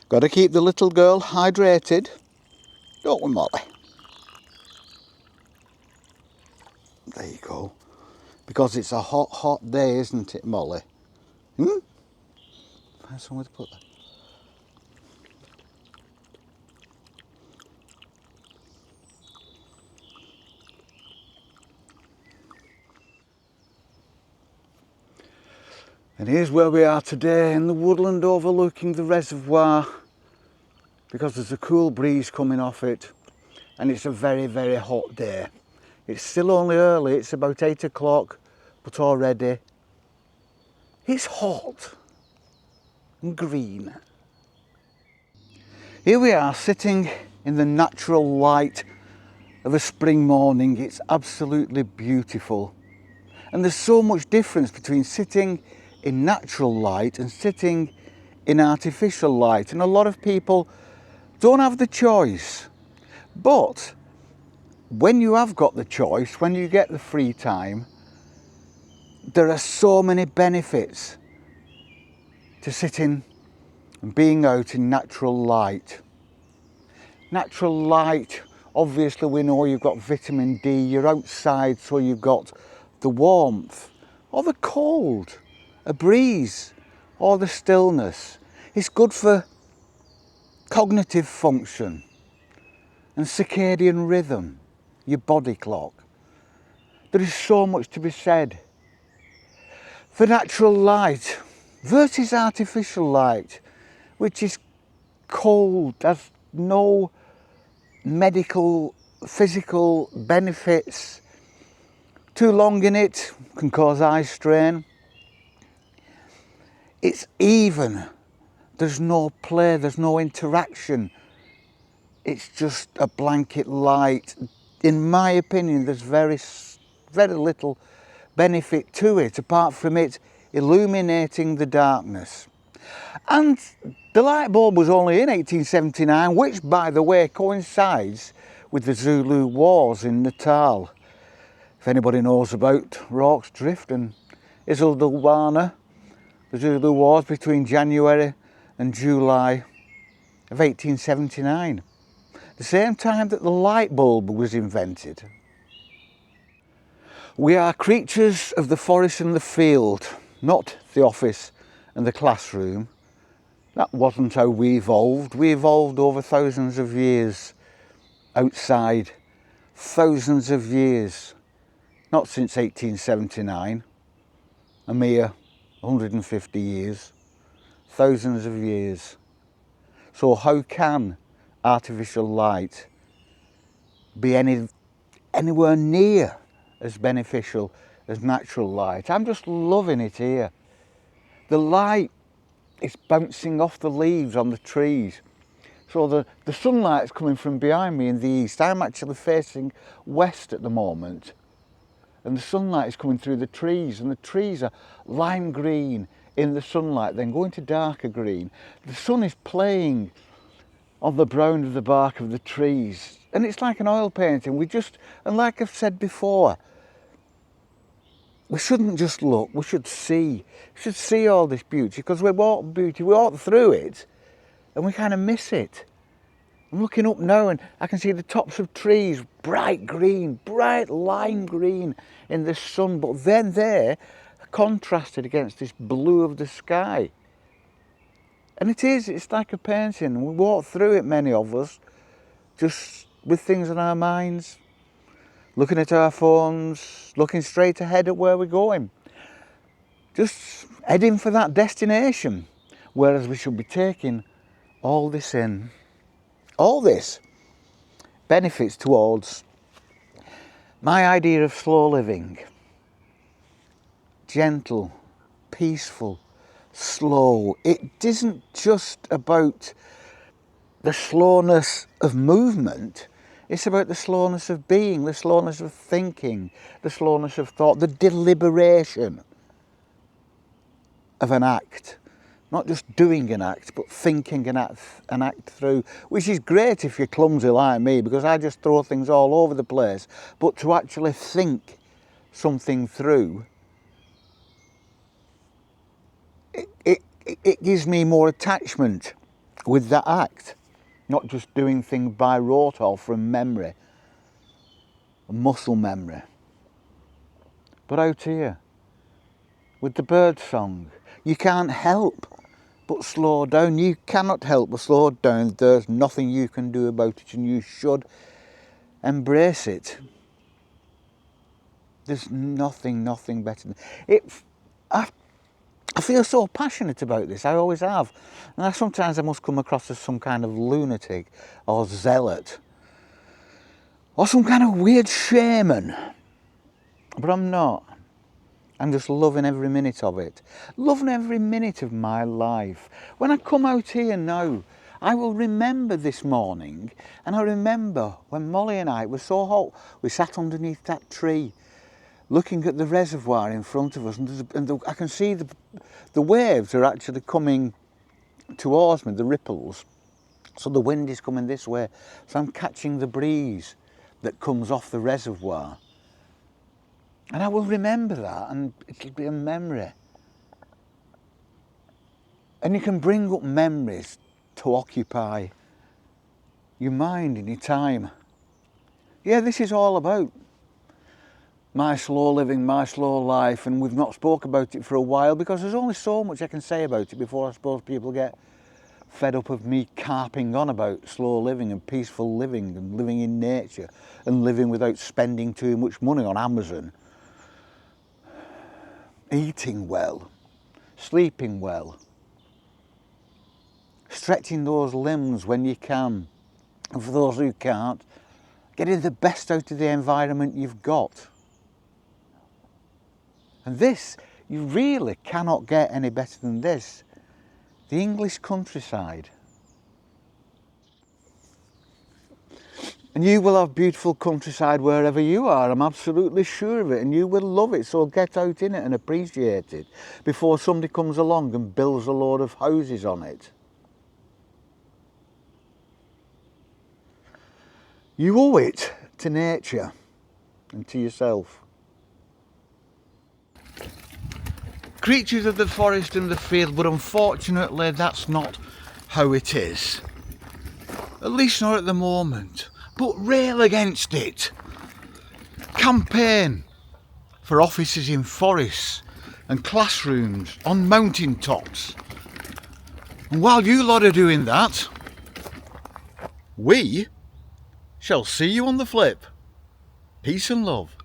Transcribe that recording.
Got to keep the little girl hydrated, don't we, Molly? There you go. Because it's a hot, hot day, isn't it, Molly? Find somewhere to put that. And here's where we are today, in the woodland overlooking the reservoir, because there's a cool breeze coming off it, and it's a very, very hot day. It's still only early, it's about 8 o'clock, but already it's hot and green. Here we are sitting in the natural light of a spring morning. It's absolutely beautiful. And there's so much difference between sitting in natural light and sitting in artificial light. And a lot of people don't have the choice. But when you have got the choice, when you get the free time, there are so many benefits to sitting and being out in natural light. Natural light, obviously we know you've got vitamin D, you're outside, so you've got the warmth or the cold, a breeze or the stillness. It's good for cognitive function and circadian rhythm, your body clock. There is so much to be said for natural light versus artificial light, which is cold, has no medical, physical benefits. Too long in it can cause eye strain. It's even. There's no play, there's no interaction. It's just a blanket light. In my opinion, there's very little benefit to it, apart from it illuminating the darkness. And the light bulb was only in 1879, which, by the way, coincides with the Zulu Wars in Natal. If anybody knows about Rorke's Drift and Isildulwana, the Zulu Wars between January and July of 1879, the same time that the light bulb was invented. We are creatures of the forest and the field, not the office and the classroom. That wasn't how we evolved. We evolved over thousands of years outside, thousands of years, not since 1879, a mere 150 years, thousands of years. So how can artificial light be anywhere near as beneficial as natural light? I'm just loving it here. The light is bouncing off the leaves on the trees. So the sunlight's coming from behind me in the east. I'm actually facing west at the moment. And the sunlight is coming through the trees, and the trees are lime green in the sunlight, then going to darker green. The sun is playing on the brown of the bark of the trees, and it's like an oil painting. And like I've said before, we shouldn't just look, we should see. We should see all this beauty, because we walk through it, and we kind of miss it. I'm looking up now and I can see the tops of trees, bright green, bright lime green in the sun, but then they're contrasted against this blue of the sky. And it's like a painting. We walk through it, many of us, just with things on our minds, looking at our phones, looking straight ahead at where we're going, just heading for that destination, whereas we should be taking all this in. All this benefits towards my idea of slow living. Gentle, peaceful, slow. It isn't just about the slowness of movement. It's about the slowness of being, the slowness of thinking, the slowness of thought, the deliberation of an act. Not just doing an act, but thinking an act through, which is great if you're clumsy like me, because I just throw things all over the place. But to actually think something through, it gives me more attachment with that act, not just doing things by rote or from memory, muscle memory. But out here, with the bird song, you can't help but slow down. You cannot help but slow down. There's nothing you can do about it, and you should embrace it. There's nothing better than it. I feel so passionate about this. I always have. And sometimes I must come across as some kind of lunatic or zealot or some kind of weird shaman. But I'm not. I'm just loving every minute of it. Loving every minute of my life. When I come out here now, I will remember this morning, and I remember when Molly and I, it was so hot, we sat underneath that tree looking at the reservoir in front of us, and I can see the waves are actually coming towards me, the ripples. So the wind is coming this way, so I'm catching the breeze that comes off the reservoir. And I will remember that, and it'll be a memory. And you can bring up memories to occupy your mind and your time. Yeah, this is all about my slow living, my slow life, and we've not spoke about it for a while because there's only so much I can say about it before I suppose people get fed up of me carping on about slow living and peaceful living and living in nature and living without spending too much money on Amazon. Eating well, sleeping well, stretching those limbs when you can, and for those who can't, getting the best out of the environment you've got. And this, you really cannot get any better than this. The English countryside. And you will have beautiful countryside wherever you are, I'm absolutely sure of it, and you will love it, so get out in it and appreciate it before somebody comes along and builds a load of houses on it. You owe it to nature and to yourself. Creatures of the forest and the field, but unfortunately that's not how it is. At least not at the moment. But rail against it. Campaign for offices in forests and classrooms on mountain tops. And while you lot are doing that, we shall see you on the flip. Peace and love.